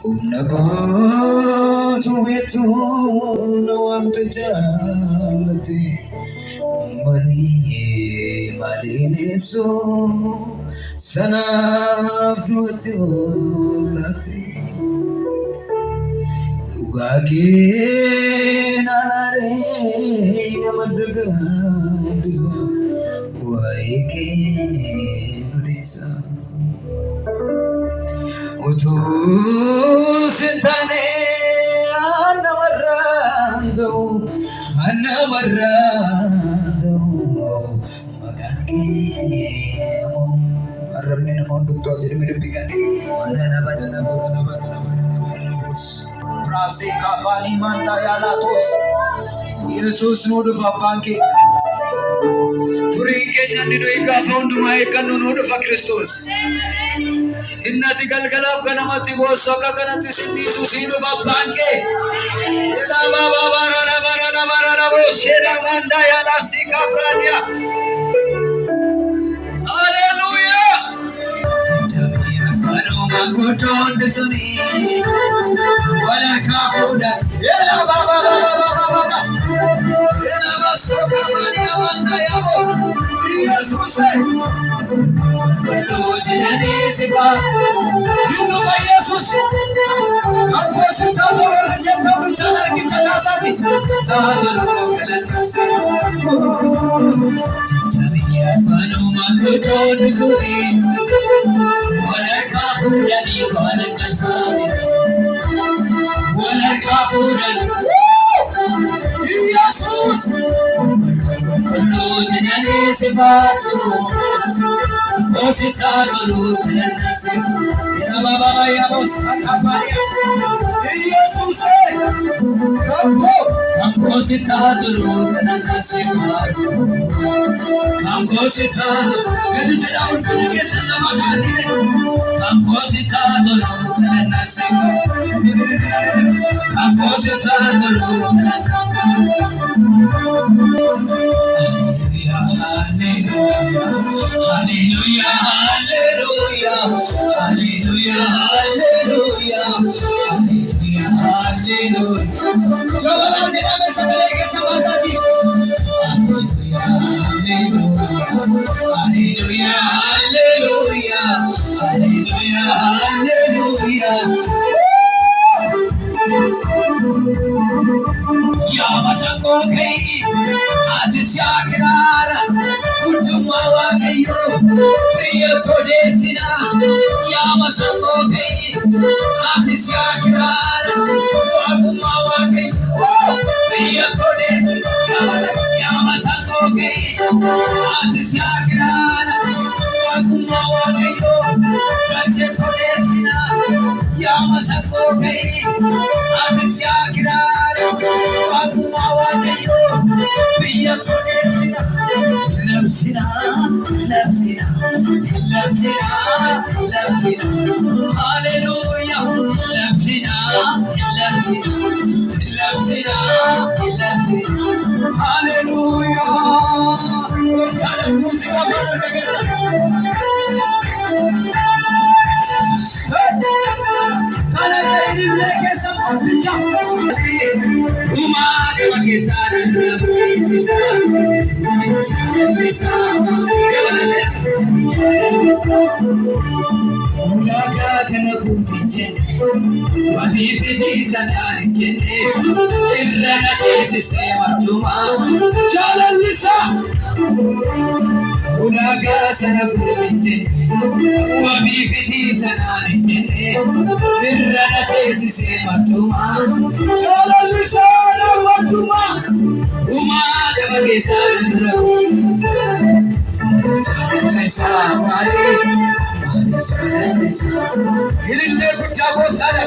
Umnagotu wetu na wamtajallati mali nipso sanaf duatulati ugake nalare amadaga disa waike nudisa utu sintane anamarando magaki arabne na found to ajir mere bigan marana badana prase kafani manda yalatos yesus no do banke furinge nyandido ika found mai kanu no do Kristus innati galgalaf ganamati bosoka ganati sindi susino banke ela baba barana bosheda manda yala sika pradia. Hallelujah. Tintamia fano magoton desuni wala kafuda ela baba ela basoka mania manda yabo Jesus Lujinani sipa Hindu wa Jesus Anko sitato rejeta bichana kichana sadi Tatalo kalanasi Tintamia fano makoto nisuri Wala kafudani kwana kalkati Wala kafudani Jesus Lujinani sipatu Ositato lukulanase ila baba ya bossa kaparia Jesus kanko sitato lukulanase kanko sitato gadi chada unsane ke sallama kadime kanko sitato lukulanase kanko sitato lukulanase Hallelujah, hallelujah, hallelujah, hallelujah, hallelujah, hallelujah. Jawala jina mein sagale ke samazati. Hallelujah, hallelujah, hallelujah, hallelujah, hallelujah, hallelujah. Ya masako kai atisya kirara kutuma wakayo biya todesina ya masako kai atisya kirara wakuma wakayo biya todesina ya masako kai atisya kirara wakuma wakayo kache todesina ya masako kai atisya kirara wakuma wakayo biya todesina Labsina hallelujah labsina hallelujah Tana musica bana regesa Kana gairi regesa mafticha Uma de bagesa rabitisa Ulaga kana kutinje wabifidi sanani jene irrana ke sistema tuma chalalisa Ulaga sana kutinje wabifidi sanani jene irrana ke sistema tuma chalalisa na watuma uma de bagesa Ilille kutako sana